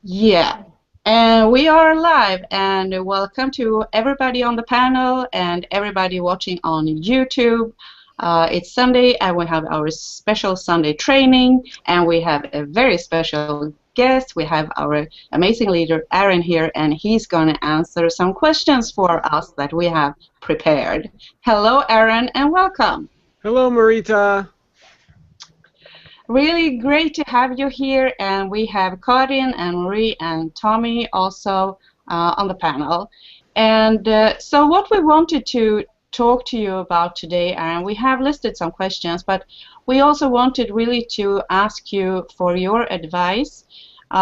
Yeah, and we are live, and welcome to everybody on the panel and everybody watching on YouTube. It's Sunday, and we have our special Sunday training, and we have a very special guest. We have our amazing leader, Aron, here, and he's going to answer some questions for us that we have prepared. Hello, Aron, and welcome. Hello, Marita. Really great to have you here, and we have Karin and Marie and Tommy also on the panel. And so what we wanted to talk to you about today, and we have listed some questions, but we also wanted really to ask you for your advice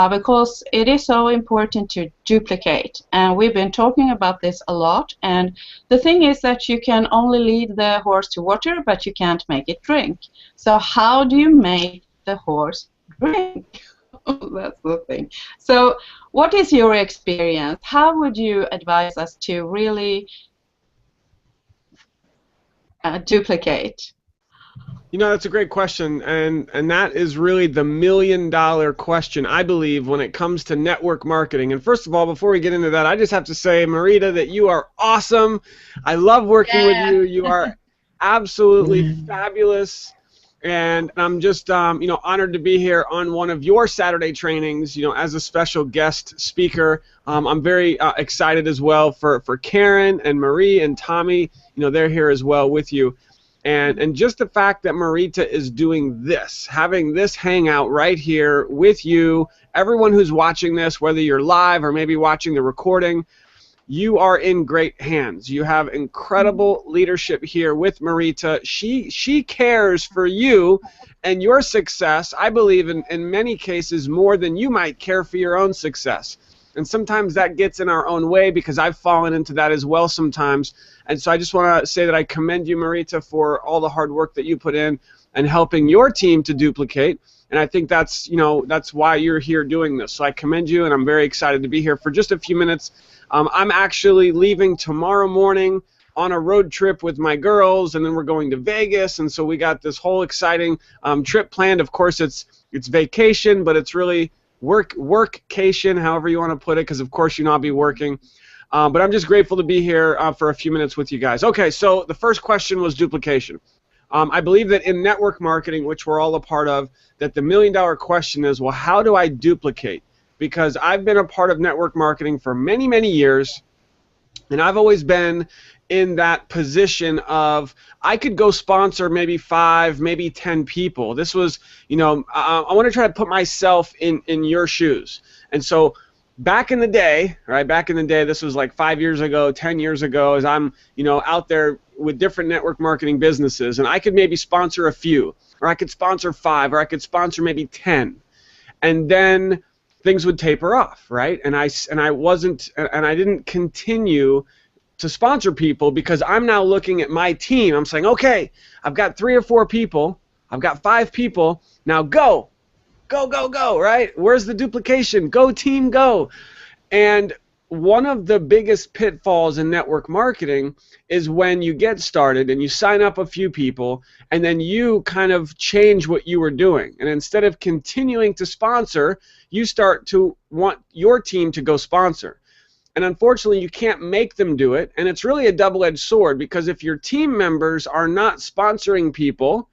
because it is so important to duplicate. And we've been talking about this a lot, and the thing is that you can only lead the horse to water, but you can't make it drink. So how do you make the horse drink? That's the thing. So what is your experience? How would you advise us to really duplicate? You know, that's a great question, and that is really the million-dollar question, I believe, when it comes to network marketing. And first of all, before we get into that, I just have to say, Marita, that you are awesome. I love working with you. You are absolutely fabulous. And I'm just, honored to be here on one of your Saturday trainings, as a special guest speaker. I'm very excited as well for Karen and Marie and Tommy. They're here as well with you. And just the fact that Marita is doing this, having this hangout right here with you, everyone who's watching this, whether you're live or maybe watching the recording, you are in great hands. You have incredible leadership here with Marita. She cares for you and your success, I believe, in many cases, more than you might care for your own success. And sometimes that gets in our own way because I've fallen into that as well sometimes. And so I just want to say that I commend you, Marita, for all the hard work that you put in and helping your team to duplicate. And I think that's why you're here doing this. So I commend you, and I'm very excited to be here for just a few minutes. I'm actually leaving tomorrow morning on a road trip with my girls, and then we're going to Vegas. And so we got this whole exciting trip planned. Of course, it's vacation, but it's really workcation, however you want to put it, because of course I'll be working. But I'm just grateful to be here for a few minutes with you guys. Okay, so the first question was duplication. I believe that in network marketing, which we're all a part of, that the million-dollar question is, well, how do I duplicate? Because I've been a part of network marketing for many, many years, and I've always been in that position of I could go sponsor maybe 5, maybe 10 people. This was, I want to try to put myself in your shoes. And so back in the day, this was like 5 years ago, 10 years ago, as I'm, out there with different network marketing businesses, and I could maybe sponsor a few, or I could sponsor 5, or I could sponsor maybe 10. And then things would taper off, right? And I didn't continue to sponsor people because I'm now looking at my team. I'm saying, okay, I've got 3 or 4 people, I've got 5 people, now go, right? Where's the duplication? Go team, go. And one of the biggest pitfalls in network marketing is when you get started and you sign up a few people and then you kind of change what you were doing. And instead of continuing to sponsor, you start to want your team to go sponsor. And unfortunately, you can't make them do it. And it's really a double-edged sword because if your team members are not sponsoring people,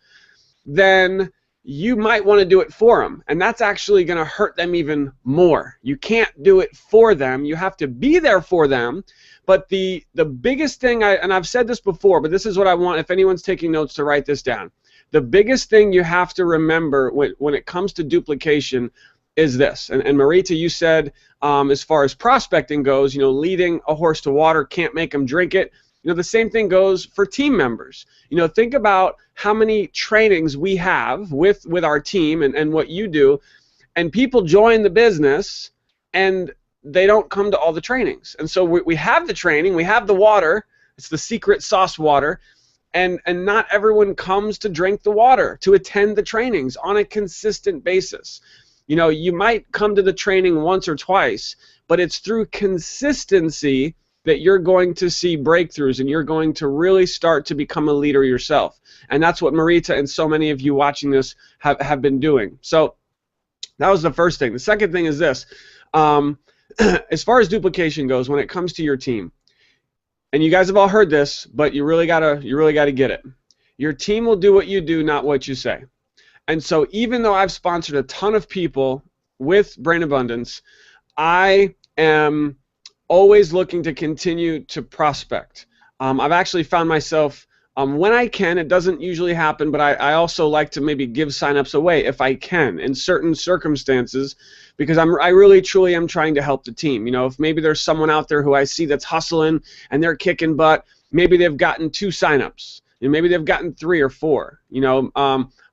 then you might want to do it for them, and that's actually going to hurt them even more. You can't do it for them. You have to be there for them. But the biggest thing, and I've said this before, but this is what I want, if anyone's taking notes, to write this down. The biggest thing you have to remember when it comes to duplication is this. And Marita, you said as far as prospecting goes, leading a horse to water, can't make them drink it. The same thing goes for team members. Think about how many trainings we have with our team and what you do, and people join the business and they don't come to all the trainings. And so we have the training, we have the water, it's the secret sauce water, and not everyone comes to drink the water, to attend the trainings on a consistent basis. You might come to the training once or twice, but it's through consistency that you're going to see breakthroughs and you're going to really start to become a leader yourself. And that's what Marita and so many of you watching this have been doing. So That was the first thing. The second thing is this. As far as duplication goes, when it comes to your team, and you guys have all heard this, but you really gotta get it. Your team will do what you do, not what you say. And so even though I've sponsored a ton of people with Brain Abundance, I am always looking to continue to prospect. I've actually found myself, when I can, it doesn't usually happen, but I also like to maybe give signups away if I can in certain circumstances, because I really truly am trying to help the team. You know, if maybe there's someone out there who I see that's hustling and they're kicking butt, maybe they've gotten 2 signups. You know, maybe they've gotten 3 or 4. You know,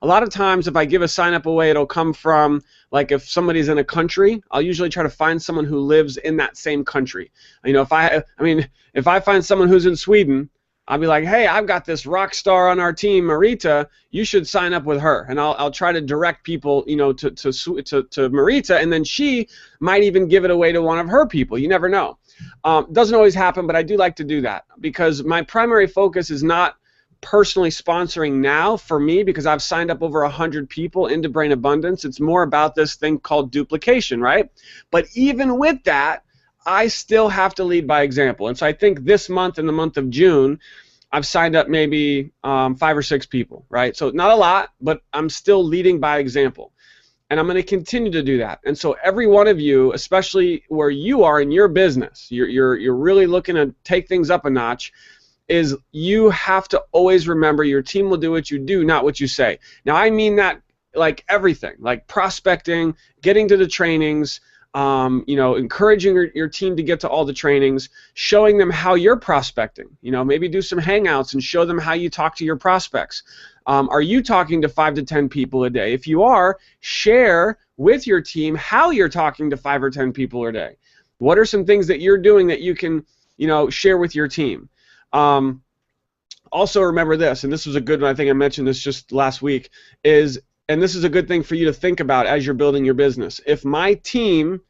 a lot of times if I give a sign up away, it'll come from, like, if somebody's in a country, I'll usually try to find someone who lives in that same country. You know, if I find someone who's in Sweden, I'll be like, hey, I've got this rock star on our team, Marita. You should sign up with her, and I'll try to direct people, you know, to Marita, and then she might even give it away to one of her people. You never know. Doesn't always happen, but I do like to do that because my primary focus is not personally sponsoring now for me, because I've signed up over 100 people into Brain Abundance. It's more about this thing called duplication, right? But even with that, I still have to lead by example. And so I think this month, in the month of June, I've signed up maybe 5 or 6 people, right? So not a lot, but I'm still leading by example. And I'm going to continue to do that. And so every one of you, especially where you are in your business, you're really looking to take things up a notch, is you have to always remember your team will do what you do, not what you say. Now, I mean that like everything, like prospecting, getting to the trainings, you know, encouraging your team to get to all the trainings, showing them how you're prospecting. You know, maybe do some hangouts and show them how you talk to your prospects. Are you talking to 5 to 10 people a day? If you are, share with your team how you're talking to 5 or 10 people a day. What are some things that you're doing that you can, you know, share with your team? Also remember this, and this was a good one, I think I mentioned this just last week, and this is a good thing for you to think about as you're building your business. If my team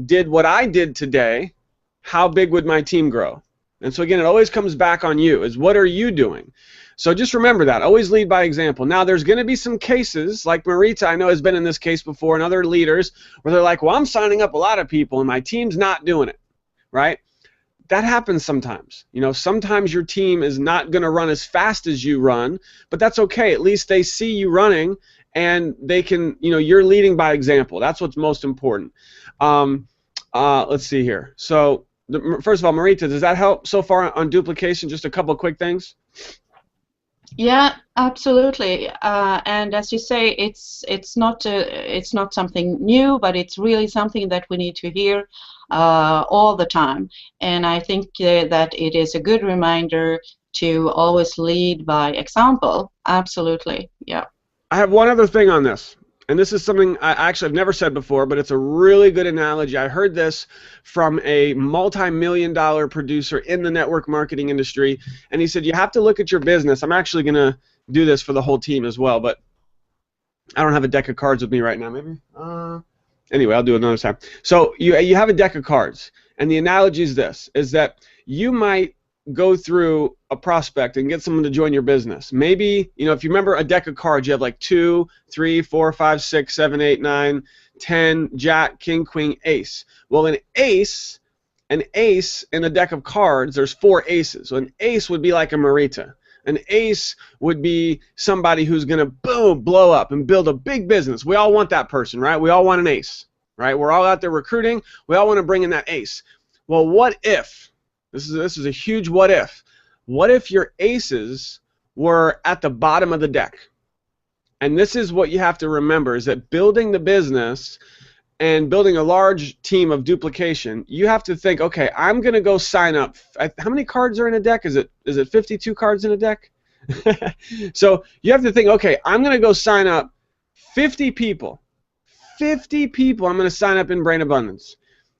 did what I did today, how big would my team grow? And so again, it always comes back on you, is what are you doing? So just remember that. Always lead by example. Now, there's going to be some cases, like Marita, I know, has been in this case before, and other leaders, where they're like, well, I'm signing up a lot of people, and my team's not doing it, right? That happens sometimes. You know, sometimes your team is not going to run as fast as you run, but that's okay. At least they see you running, and they can, you know, you're leading by example. That's what's most important. Let's see here. So, first of all, Marita, does that help so far on duplication? Just a couple of quick things. Yeah, absolutely. And as you say, it's not something new, but it's really something that we need to hear all the time. And I think that it is a good reminder to always lead by example. Absolutely, yeah. I have one other thing on this, and this is something I've never said before, but it's a really good analogy. I heard this from a multi-million-dollar producer in the network marketing industry, and he said, you have to look at your business. I'm actually going to do this for the whole team as well, but I don't have a deck of cards with me right now. Maybe? Anyway, I'll do it another time. So you have a deck of cards, and the analogy is this, is that you might go through a prospect and get someone to join your business. Maybe, you know, if you remember a deck of cards, you have like 2, 3, 4, 5, 6, 7, 8, 9, 10, Jack, King, Queen, Ace. Well, an ace in a deck of cards, there's 4 aces. So an ace would be like a Marita. An ace would be somebody who's going to, boom, blow up and build a big business. We all want that person, right? We all want an ace, right? We're all out there recruiting. We all want to bring in that ace. Well, what if? This is a huge what if. What if your aces were at the bottom of the deck? And this is what you have to remember, is that building the business and building a large team of duplication, you have to think, okay, I'm going to go sign up. How many cards are in a deck? Is it 52 cards in a deck? So you have to think, okay, I'm going to go sign up 50 people. 50 people I'm going to sign up in Brain Abundance.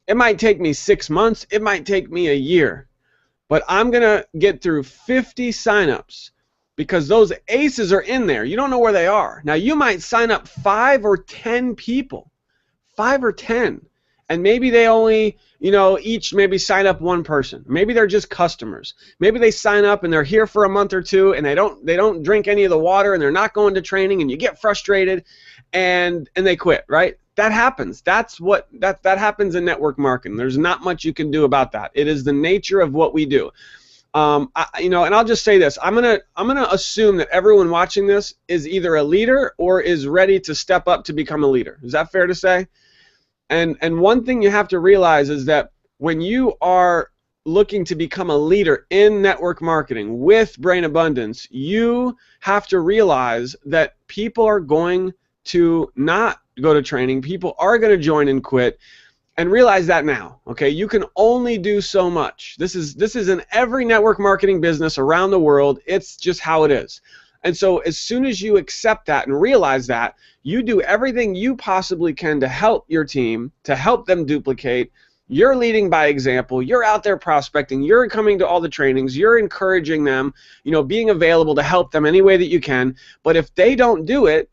It might take me 6 months. It might take me a year. But I'm going to get through 50 signups because those aces are in there. You don't know where they are. Now, you might sign up 5 or 10 people. 5 or 10. And maybe they only, each maybe sign up one person. Maybe they're just customers. Maybe they sign up and they're here for a month or two and they don't drink any of the water and they're not going to training and you get frustrated and they quit, right? That happens. That happens in network marketing. There's not much you can do about that. It is the nature of what we do. And I'll just say this. I'm gonna assume that everyone watching this is either a leader or is ready to step up to become a leader. Is that fair to say? And one thing you have to realize is that when you are looking to become a leader in network marketing with Brain Abundance, you have to realize that people are going to not go to training. People are going to join and quit. And realize that now, okay? You can only do so much. This is in every network marketing business around the world. It's just how it is. And so as soon as you accept that and realize that, you do everything you possibly can to help your team, to help them duplicate. You're leading by example. You're out there prospecting. You're coming to all the trainings. You're encouraging them, being available to help them any way that you can. But if they don't do it,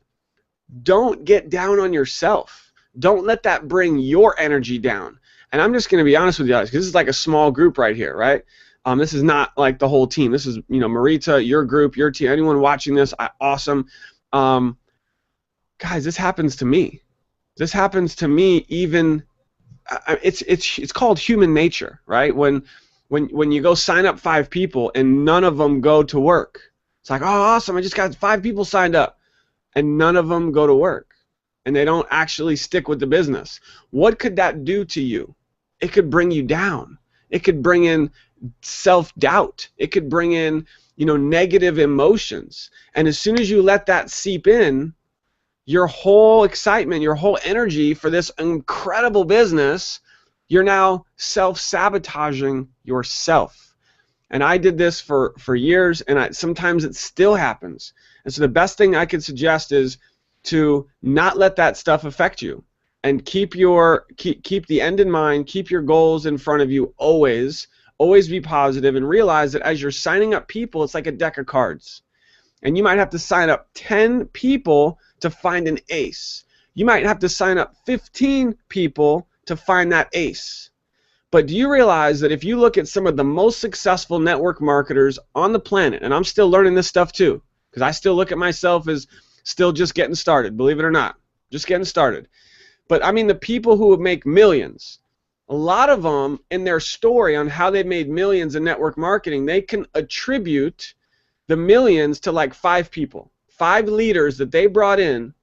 don't get down on yourself. Don't let that bring your energy down. And I'm just going to be honest with you guys, because this is like a small group right here, right? This is not like the whole team. This is, Marita, your group, your team, anyone watching this, awesome. Guys, this happens to me. This happens to me even, it's called human nature, right? When you go sign up 5 people and none of them go to work. It's like, oh, awesome, I just got 5 people signed up. And none of them go to work. And they don't actually stick with the business. What could that do to you? It could bring you down. It could bring in self-doubt. It could bring in, negative emotions. And as soon as you let that seep in, your whole excitement, your whole energy for this incredible business, you're now self-sabotaging yourself. And I did this for years, and sometimes it still happens. And so the best thing I could suggest is to not let that stuff affect you, and keep the end in mind, keep your goals in front of you always be positive, and realize that as you're signing up people, it's like a deck of cards. And you might have to sign up 10 people to find an ace. You might have to sign up 15 people to find that ace. But do you realize that if you look at some of the most successful network marketers on the planet, and I'm still learning this stuff too, because I still look at myself as still just getting started, believe it or not. Just getting started. But I mean, the people who make millions, a lot of them in their story on how they made millions in network marketing, they can attribute the millions to like 5 people, 5 leaders that they brought in.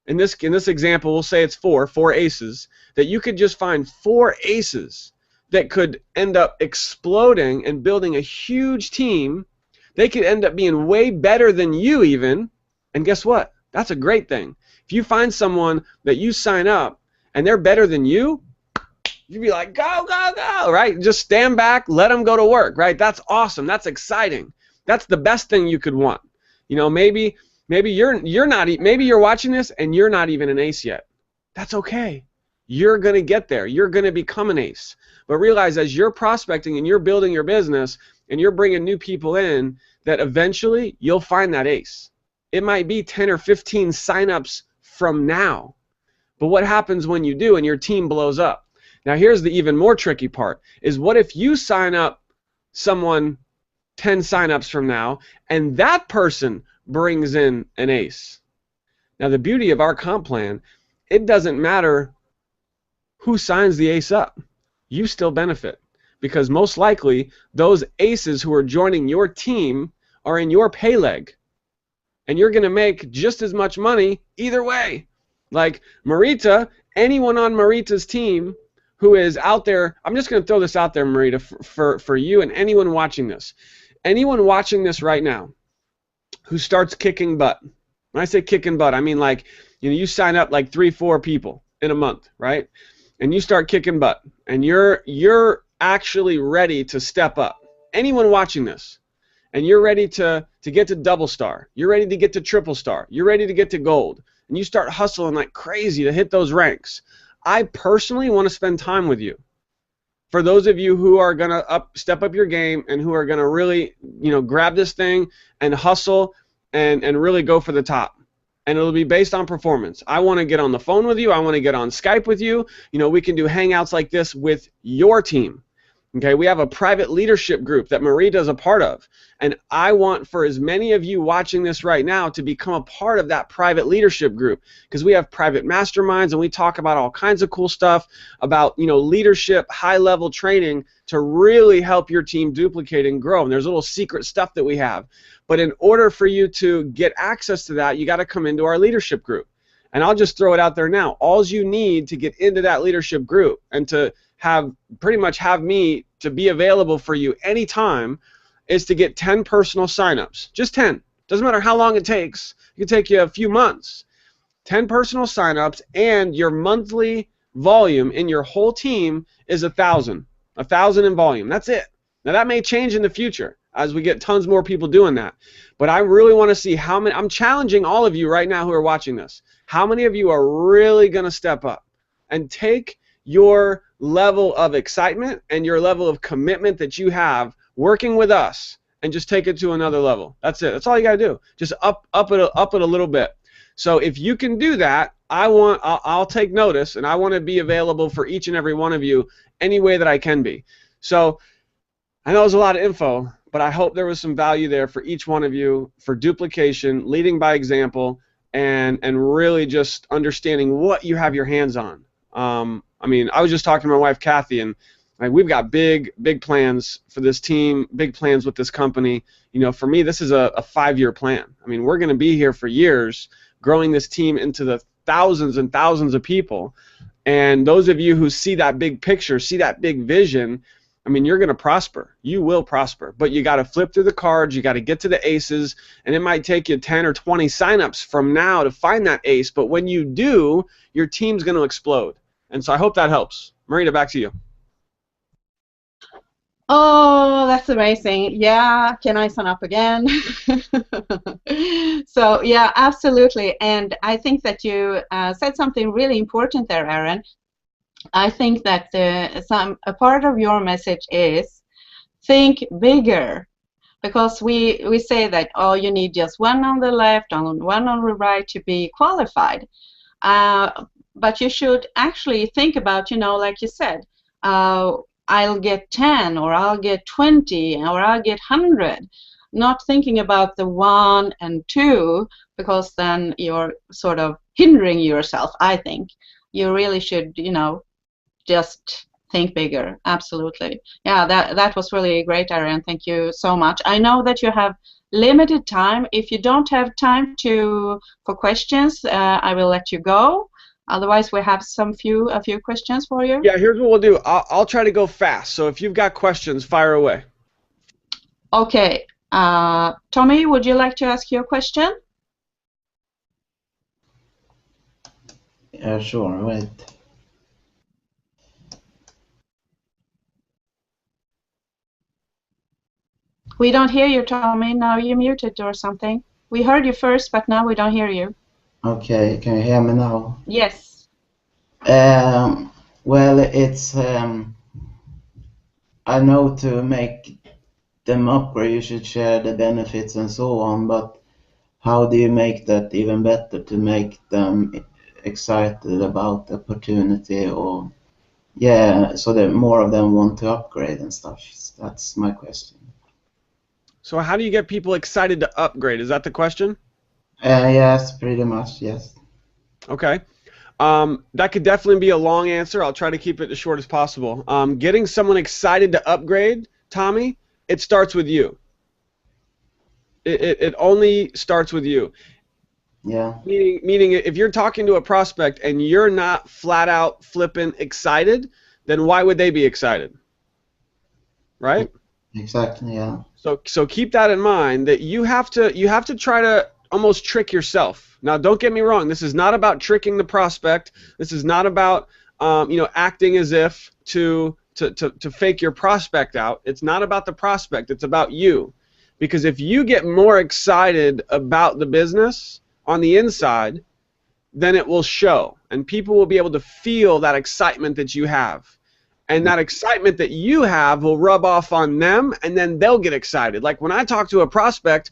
In this example, we'll say it's 4 aces, that you could just find 4 aces that could end up exploding and building a huge team. They could end up being way better than you even. And guess what? That's a great thing. If you find someone that you sign up and they're better than you, you'd be like, go, go, go, right? Just stand back, let them go to work, right? That's awesome. That's exciting. That's the best thing you could want. Maybe you're watching this and you're not even an ace yet. That's okay. You're going to get there. You're going to become an ace. But realize as you're prospecting and you're building your business and you're bringing new people in, that eventually you'll find that ace. It might be 10 or 15 signups from now. But what happens when you do and your team blows up? Now here's the even more tricky part, is what if you sign up someone 10 signups from now and that person brings in an ace? Now the beauty of our comp plan, it doesn't matter who signs the ace up. You still benefit, because most likely those aces who are joining your team are in your pay leg. And you're going to make just as much money either way. Like Marita, anyone on Marita's team who is out there, I'm just going to throw this out there, Marita, for you and anyone watching this. Anyone watching this right now who starts kicking butt. When I say kicking butt, I mean like, you sign up like 3-4 people in a month, right? And you start kicking butt. And you're actually ready to step up. Anyone watching this, and you're ready to get to double star, you're ready to get to triple star, you're ready to get to gold, and you start hustling like crazy to hit those ranks, I personally want to spend time with you. For those of you who are going to step up your game and who are going to really grab this thing and hustle and really go for the top. and it'll be based on performance. I want to get on the phone with you. I want to get on Skype with you. You know, we can do hangouts like this with your team. Okay, we have a private leadership group that Marita is a part of, and I want for as many of you watching this right now to become a part of that private leadership group, because we have private masterminds and we talk about all kinds of cool stuff about, you know, leadership, high-level training to really help your team duplicate and grow. And there's little secret stuff that we have. But in order for you to get access to that, you got to come into our leadership group. And I'll just throw it out there now. All you need to get into that leadership group and to have pretty much have me to be available for you anytime is to get 10 personal signups. Just 10. Doesn't matter how long it takes. It could take you a few months. 10 personal signups, and your monthly volume in your whole team is 1,000. 1,000 in volume. That's it. Now that may change in the future as we get tons more people doing that. But I really want to see how many. I'm challenging all of you right now who are watching this. How many of you are really going to step up and take your level of excitement and your level of commitment that you have working with us and just take it to another level? That's it. That's all you got to do. Just up it a little bit. So if you can do that, I'll take notice, and I want to be available for each and every one of you any way that I can be. So I know there's a lot of info, but I hope there was some value there for each one of you for duplication, leading by example, and really just understanding what you have your hands on. I mean, I was just talking to my wife, Kathy, and like, we've got big plans for this team, big plans with this company. You know, for me, this is a 5-year plan. I mean, we're going to be here for years, growing this team into the thousands and thousands of people. And those of you who see that big picture, see that big vision, I mean, you're going to prosper. You will prosper. But you got to flip through the cards. You got to get to the aces. And it might take you 10 or 20 signups from now to find that ace. But when you do, your team's going to explode. And so I hope that helps. Marita, back to you. Oh, that's amazing. Yeah, can I sign up again? So, yeah, absolutely. And I think that you said something really important there, Aron. I think that a part of your message is think bigger, because we say that, oh, you need just one on the left and one on the right to be qualified. But you should actually think about, you know, like you said, I'll get 10 or I'll get 20 or I'll get 100. Not thinking about the 1 and 2, because then you're sort of hindering yourself, I think. You really should, you know, just think bigger. Absolutely. Yeah, that was really great, Aron. Thank you so much. I know that you have limited time. If you don't have time for questions, I will let you go. Otherwise, we have a few questions for you. Yeah, here's what we'll do. I'll try to go fast. So if you've got questions, fire away. Okay. Tommy, would you like to ask your question? Yeah, sure. Wait. We don't hear you, Tommy. Now you're muted or something. We heard you first, but now we don't hear you. Okay, can you hear me now? Yes. Well, it's I know to make them upgrade you should share the benefits and so on, but how do you make that even better to make them excited about the opportunity, or so that more of them want to upgrade and stuff? That's my question. So how do you get people excited to upgrade? Is that the question? Yes, pretty much, yes. Okay. That could definitely be a long answer. I'll try to keep it as short as possible. Getting someone excited to upgrade, Tommy, it starts with you. It only starts with you. Yeah. Meaning if you're talking to a prospect and you're not flat out flipping excited, then why would they be excited? Right? Exactly, yeah. So keep that in mind, that you have to try to almost trick yourself. Now, don't get me wrong. This is not about tricking the prospect. This is not about acting as if to fake your prospect out. It's not about the prospect. It's about you. Because if you get more excited about the business on the inside, then it will show, and people will be able to feel that excitement that you have. And that excitement that you have will rub off on them, and then they'll get excited. Like when I talk to a prospect,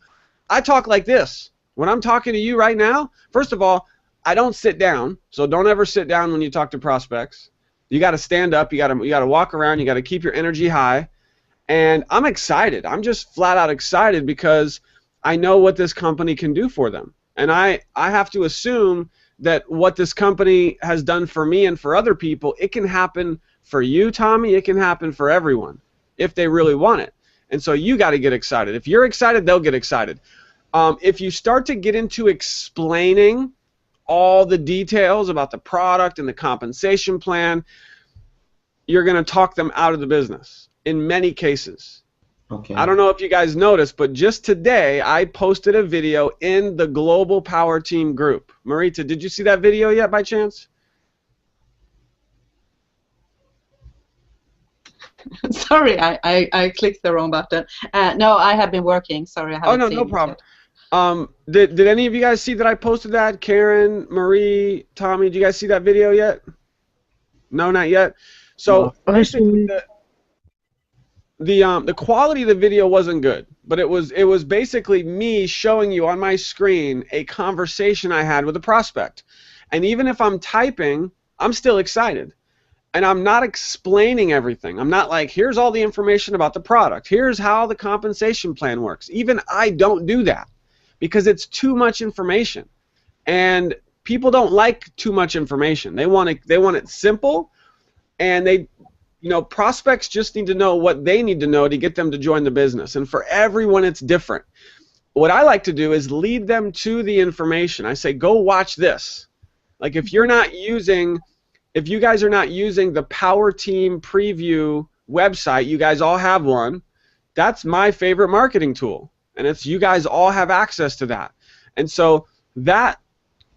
I talk like this. When I'm talking to you right now, first of all, I don't sit down, so don't ever sit down when you talk to prospects. You got to stand up. You got to walk around. You got to keep your energy high. And I'm excited. I'm just flat out excited because I know what this company can do for them. And I have to assume that what this company has done for me and for other people, it can happen for you, Tommy. It can happen for everyone if they really want it. And so you got to get excited. If you're excited, they'll get excited. If you start to get into explaining all the details about the product and the compensation plan, you're going to talk them out of the business in many cases. Okay. I don't know if you guys noticed, but just today I posted a video in the Global Power Team group. Marita, did you see that video yet by chance? Sorry, I clicked the wrong button. No, I have been working. Sorry, I haven't Oh, seen no it problem. yet. Did any of you guys see that I posted that? Karen, Marie, Tommy, did you guys see that video yet? No, not yet. So basically, the quality of the video wasn't good, but it was basically me showing you on my screen a conversation I had with a prospect. And even if I'm typing, I'm still excited. And I'm not explaining everything. I'm not like, here's all the information about the product. Here's how the compensation plan works. Even I don't do that because it's too much information. And people don't like too much information. They want it simple, and prospects just need to know what they need to know to get them to join the business. And for everyone, it's different. What I like to do is lead them to the information. I say, go watch this. Like if you guys are not using the Power Team Preview website, you guys all have one. That's my favorite marketing tool, and you guys all have access to that. And so that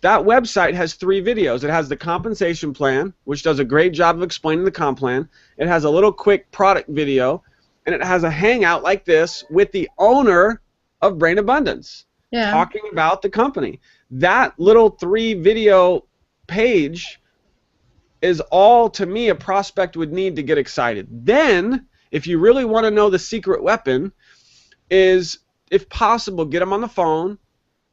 website has 3 videos. It has the compensation plan, which does a great job of explaining the comp plan. It has a little quick product video, and it has a hangout like this with the owner of Brain Abundance talking about the company. That little 3 video page is all, to me, a prospect would need to get excited. Then, if you really want to know the secret weapon, is, if possible, get them on the phone,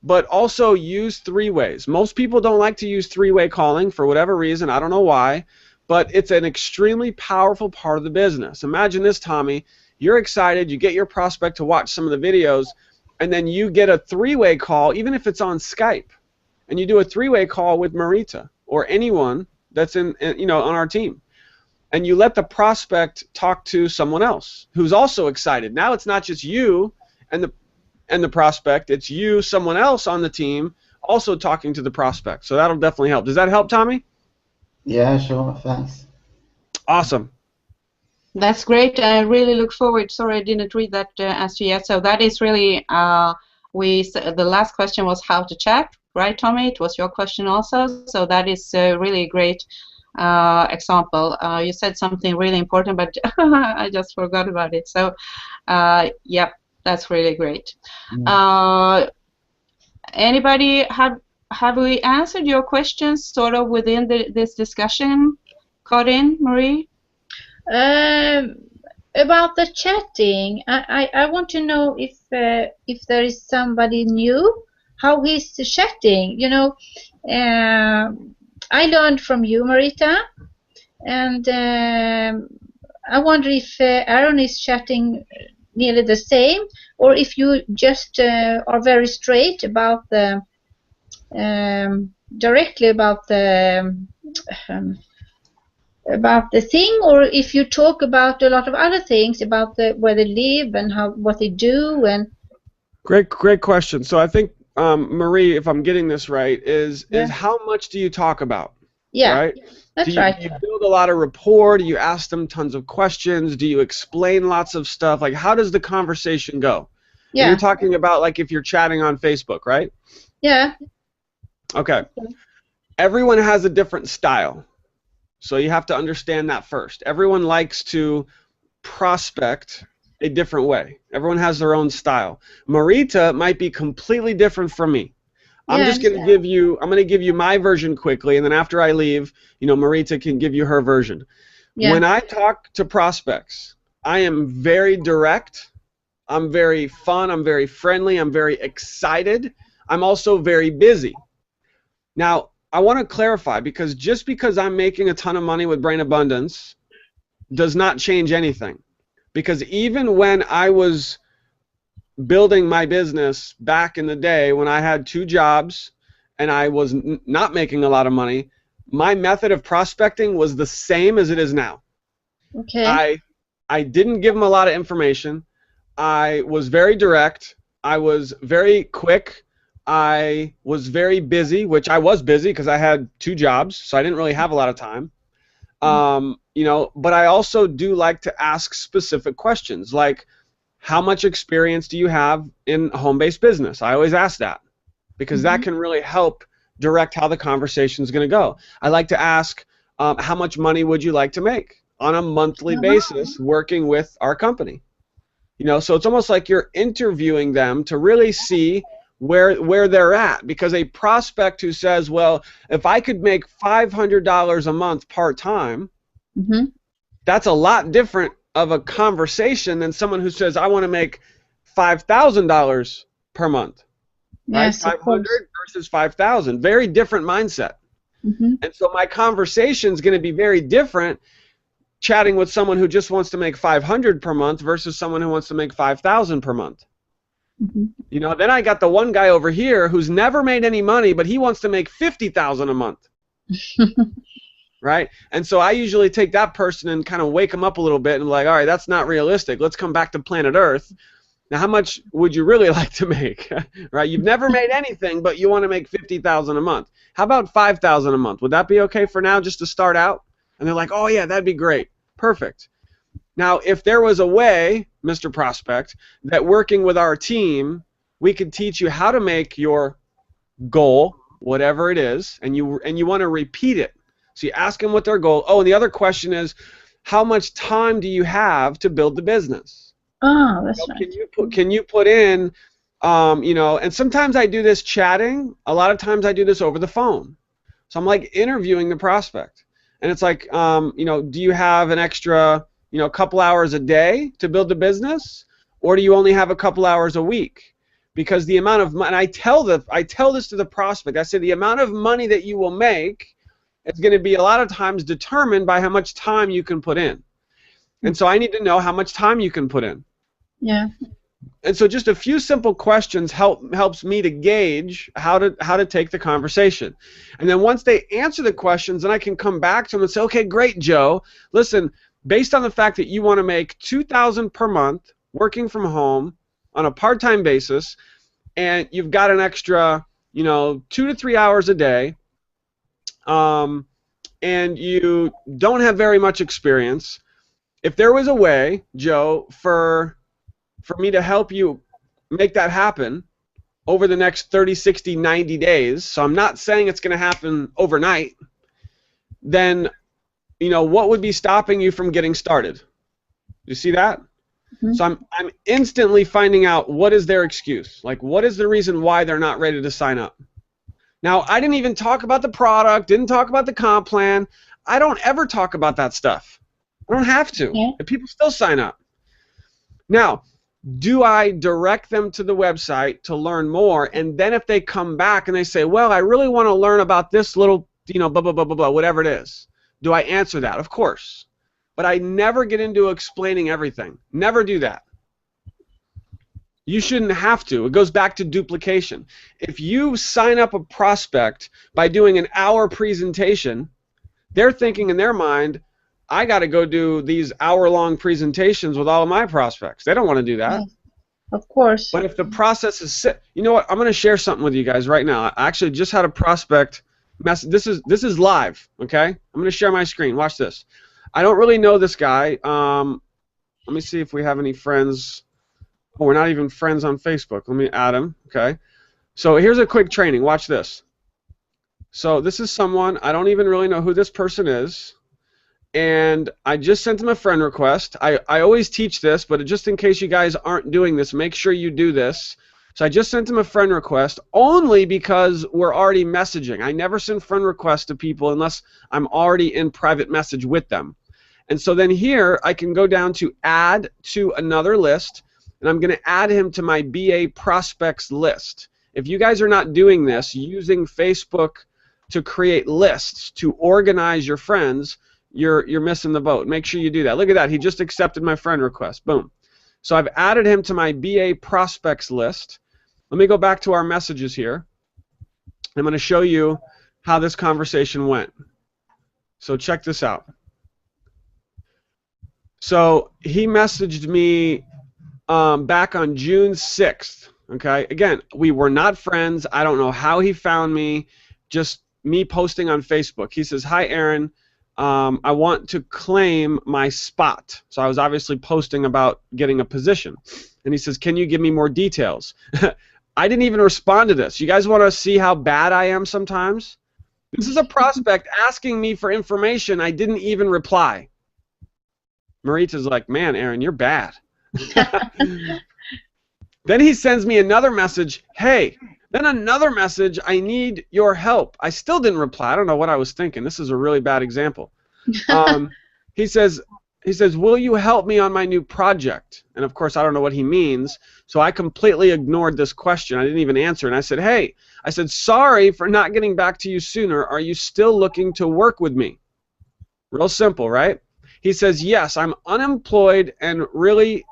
but also use 3-ways. Most people don't like to use 3-way calling for whatever reason. I don't know why, but it's an extremely powerful part of the business. Imagine this, Tommy. You're excited. You get your prospect to watch some of the videos, and then you get a 3-way call, even if it's on Skype, and you do a 3-way call with Marita or anyone that's on our team, and you let the prospect talk to someone else who's also excited. Now it's not just you and the prospect, it's you, someone else on the team, also talking to the prospect. So that'll definitely help. Does that help, Tommy? Yeah, sure. Thanks. Awesome. That's great. I really look forward. Sorry, I didn't read that answer yet. So that is really the last question was how to chat, right, Tommy? It was your question also. So that is really a great example. You said something really important, but I just forgot about it. So, yep, that's really great. Anybody have we answered your questions sort of within this discussion? Karin, Marie? About the chatting, I want to know if there is somebody new, how he's chatting. I learned from you, Marita, and I wonder if Aron is chatting nearly the same, or if you just are very straight about the directly about the thing, or if you talk about a lot of other things about where they live and what they do. And great question. So I think Marie, if I'm getting this right, is how much do you talk about? Yeah, right? that's right. Do you build a lot of rapport? Do you ask them tons of questions? Do you explain lots of stuff? Like, how does the conversation go? Yeah. And you're talking about like if you're chatting on Facebook, right? Yeah. Okay. Everyone has a different style. So you have to understand that first. Everyone likes to prospect a different way. Everyone has their own style. Marita might be completely different from me. I'm just going to give you my version quickly, and then after I leave, Marita can give you her version. Yeah. When I talk to prospects, I am very direct. I'm very fun. I'm very friendly. I'm very excited. I'm also very busy. Now, I want to clarify, because just because I'm making a ton of money with Brain Abundance does not change anything. Because even when I was building my business back in the day, when I had 2 jobs and I was not making a lot of money, my method of prospecting was the same as it is now. Okay. I didn't give them a lot of information. I was very direct. I was very quick. I was very busy, which I was busy because I had 2 jobs, so I didn't really have a lot of time. You know, but I also do like to ask specific questions, like, how much experience do you have in home-based business? I always ask that, because that can really help direct how the conversation is going to go. I like to ask, how much money would you like to make on a monthly basis working with our company? You know, so it's almost like you're interviewing them to really see where they're at, because a prospect who says, well, if I could make $500 a month part-time, that's a lot different of a conversation than someone who says, I want to make $5,000 per month. Yes, right? 500 versus 5,000. Very different mindset. And so my conversation is going to be very different chatting with someone who just wants to make 500 per month versus someone who wants to make 5,000 per month. You know, then I got the one guy over here who's never made any money, but he wants to make 50,000 a month. Right? And so I usually take that person and kind of wake them up a little bit and be like, all right, that's not realistic. Let's come back to planet Earth. Now, how much would you really like to make? Right? You've never made anything, but you want to make 50,000 a month. How about 5,000 a month? Would that be okay for now, just to start out? And they're like, oh yeah, that'd be great. Perfect. Now, if there was a way, Mr. Prospect, that working with our team, we could teach you how to make your goal, whatever it is, and you want to repeat it. So you ask them what their goal. Oh, and the other question is, how much time do you have to build the business? Oh, that's right. Can you put in, you know, and sometimes I do this chatting. A lot of times I do this over the phone. So I'm like interviewing the prospect. And it's like, you know, do you have an extra, you know, couple hours a day to build the business? Or do you only have a couple hours a week? Because the amount of money, and I tell this to the prospect, I say the amount of money that you will make, it's going to be a lot of times determined by how much time you can put in. And so I need to know how much time you can put in. Yeah. And so just a few simple questions helps me to gauge how to take the conversation. And then once they answer the questions, then I can come back to them and say, okay, great, Joe. Listen, based on the fact that you want to make $2,000 per month working from home on a part-time basis, and you've got an extra, you know, 2 to 3 hours a day, and you don't have very much experience, if there was a way, Joe, for me to help you make that happen over the next 30, 60, 90 days, so I'm not saying it's going to happen overnight, then, you know, what would be stopping you from getting started? You see that? So I'm instantly finding out what is their excuse. Like, what is the reason why they're not ready to sign up? Now, I didn't even talk about the product, didn't talk about the comp plan. I don't ever talk about that stuff. I don't have to. Yeah. And people still sign up. Now, do I direct them to the website to learn more? And then if they come back and they say, well, I really want to learn about this little, you know, blah, blah, blah, blah, blah, whatever it is, do I answer that? Of course. But I never get into explaining everything. Never do that. You shouldn't have to. It goes back to duplication. If you sign up a prospect by doing an hour presentation, they're thinking in their mind, I got to go do these hour-long presentations with all of my prospects. They don't want to do that. Of course. But if the process is you know what? I'm going to share something with you guys right now. I actually just had a prospect message. This is live, okay? I'm going to share my screen. Watch this. I don't really know this guy. Let me see if we have any friends. Oh, we're not even friends on Facebook. Let me add him, okay? So here's a quick training. Watch this. So this is someone, I don't even really know who this person is, and I just sent him a friend request. I always teach this, but just in case you guys aren't doing this, make sure you do this. So I just sent him a friend request only because we're already messaging. I never send friend requests to people unless I'm already in private message with them. And so then here I can go down to add to another list, and I'm going to add him to my BA prospects list. If you guys are not doing this, using Facebook to create lists, to organize your friends, you're missing the boat. Make sure you do that. Look at that. He just accepted my friend request. Boom. So I've added him to my BA prospects list. Let me go back to our messages here. I'm going to show you how this conversation went. So check this out. So he messaged me back on June 6th. Okay. Again, we were not friends. I don't know how he found me. Just me posting on Facebook. He says, "Hi, Aron. I want to claim my spot." So I was obviously posting about getting a position. And he says, "Can you give me more details?" I didn't even respond to this. You guys want to see how bad I am sometimes? This is a prospect asking me for information. I didn't even reply. Marita's like, "Man, Aron, you're bad." Then he sends me another message, "Hey." Then another message, "I need your help." I still didn't reply. I don't know what I was thinking. This is a really bad example. He says, "Will you help me on my new project?" And of course, I don't know what he means. So I completely ignored this question. I didn't even answer. And I said, "Hey," I said, "sorry for not getting back to you sooner. Are you still looking to work with me?" Real simple, right? He says, "Yes, I'm unemployed and really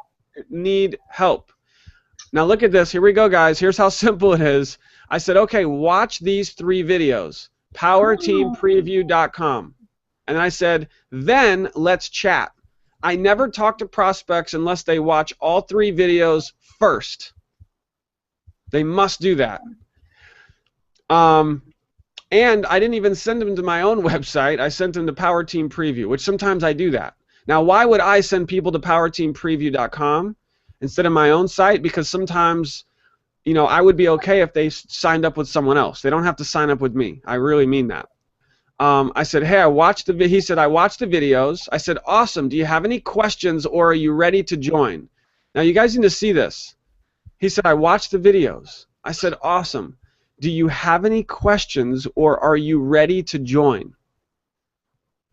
need help." Now look at this. Here we go, guys. Here's how simple it is. I said, "Okay, watch these 3 videos. PowerTeamPreview.com." And I said, "Then let's chat." I never talk to prospects unless they watch all 3 videos first. They must do that. And I didn't even send them to my own website. I sent them to Power Team Preview, which sometimes I do that. Now, why would I send people to PowerTeamPreview.com instead of my own site? Because sometimes, you know, I would be okay if they signed up with someone else. They don't have to sign up with me. I really mean that. I said, "Hey, he said, "I watched the videos." I said, "Awesome. Do you have any questions or are you ready to join?" Now, you guys need to see this. He said, "I watched the videos." I said, "Awesome. Do you have any questions or are you ready to join?"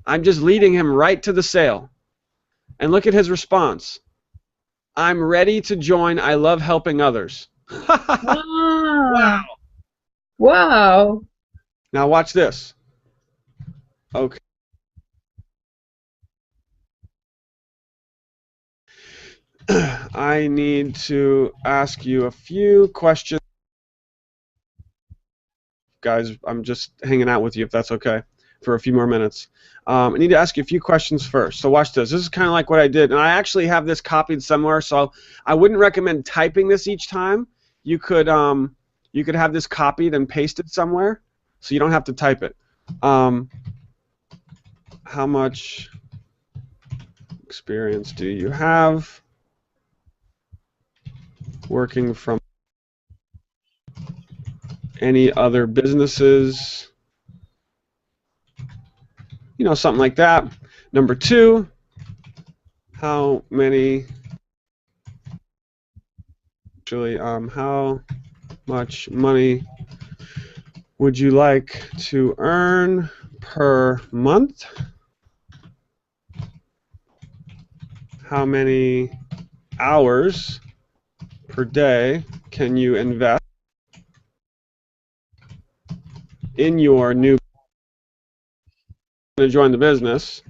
I'm just leading him right to the sale. And look at his response. "I'm ready to join. I love helping others." Wow. Wow. Now watch this. Okay. I need to ask you a few questions. Guys, I'm just hanging out with you if that's okay for a few more minutes. I need to ask you a few questions first. So watch this. This is kind of like what I did. And I actually have this copied somewhere, so I wouldn't recommend typing this each time. You could have this copied and pasted somewhere, so you don't have to type it. How much experience do you have working from any other businesses? You know, something like that. Number 2, how much money would you like to earn per month? How many hours per day can you invest in your new to join the business?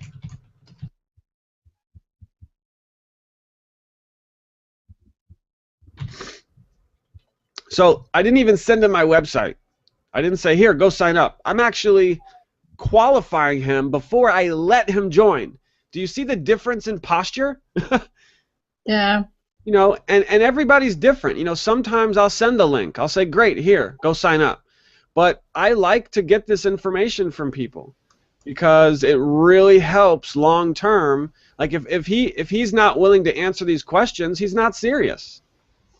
So I didn't even send him my website. I didn't say, "Here, go sign up." I'm actually qualifying him before I let him join. Do you see the difference in posture? Yeah. You know, and everybody's different. You know, sometimes I'll send the link. I'll say, "Great, here, go sign up." But I like to get this information from people because it really helps long term. Like if he's not willing to answer these questions, he's not serious.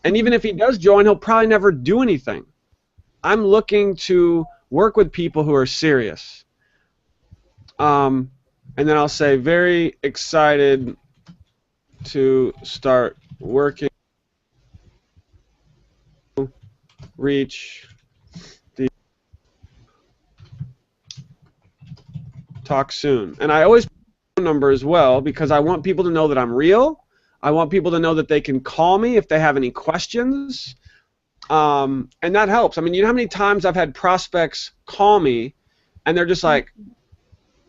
And even if he does join, he'll probably never do anything. I'm looking to work with people who are serious. And then I'll say, "Very excited to start working, reach the talk soon." And I always put my phone number as well because I want people to know that I'm real. I want people to know that they can call me if they have any questions. And that helps. I mean, you know how many times I've had prospects call me, and they're just like,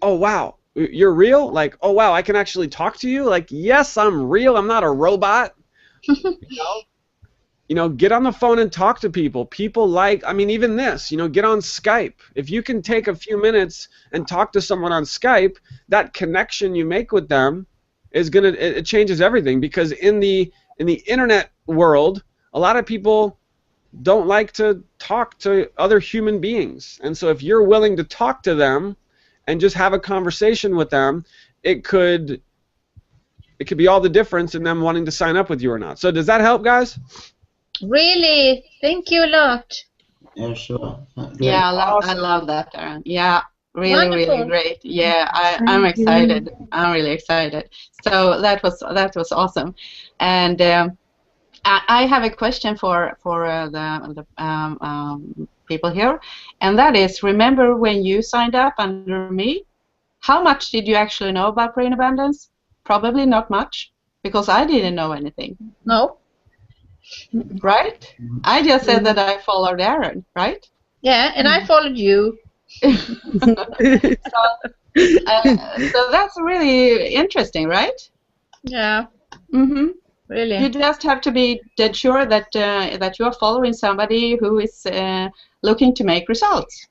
"Oh wow, you're real? Like, oh wow, I can actually talk to you? Like, yes, I'm real. I'm not a robot." Get on the phone and talk to people. People like, I mean, even this, get on Skype. If you can take a few minutes and talk to someone on Skype, that connection you make with them is it changes everything, because in the internet world, a lot of people don't like to talk to other human beings. And so if you're willing to talk to them and just have a conversation with them, it could be all the difference in them wanting to sign up with you or not. So does that help, guys? Really, thank you a lot. Yeah, sure. Great. Yeah, Awesome. I love that, Aron. Yeah, really, Wonderful. really great. Yeah, I'm excited. I'm really excited. So that was awesome. And I have a question for the people here, and that is, remember when you signed up under me? How much did you actually know about brain abundance? Probably not much, because I didn't know anything. No. Right? I just said that I followed Aron, right? Yeah, and I followed you. So that's really interesting, right? Yeah. Mm-hmm. Really. You just have to be dead sure that that you are following somebody who is looking to make results.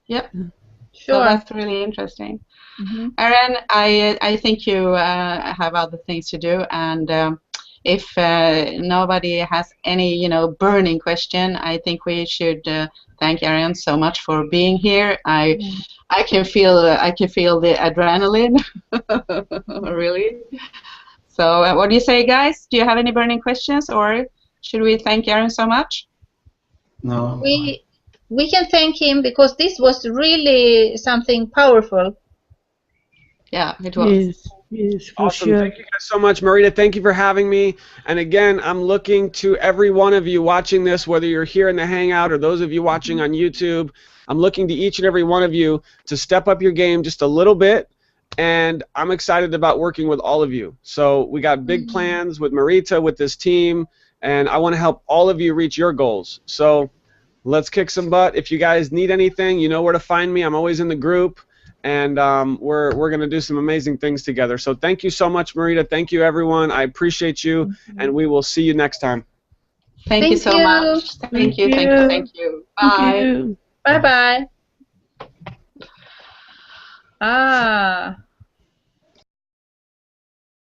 Yep. Sure. So that's really interesting. Mm-hmm. Aron, I think you have other things to do, and if nobody has any burning question, I think we should thank Aron so much for being here. I can feel the adrenaline, really. So what do you say, guys? Do you have any burning questions, or should we thank Aron so much? No. We can thank him, because this was really something powerful. Yeah, it was. Yes, for Awesome. sure. Thank you guys so much. Marita, thank you for having me. And again, I'm looking to every one of you watching this, whether you're here in the Hangout or those of you watching on YouTube, I'm looking to each and every one of you to step up your game just a little bit. And I'm excited about working with all of you. So we got big plans with Marita, with this team, and I want to help all of you reach your goals. So let's kick some butt. If you guys need anything, you know where to find me. I'm always in the group. And we're going to do some amazing things together. So thank you so much, Marita. Thank you, everyone. I appreciate you, and we will see you next time. Thank you so much. Thank you. Bye. Bye-bye. Ah.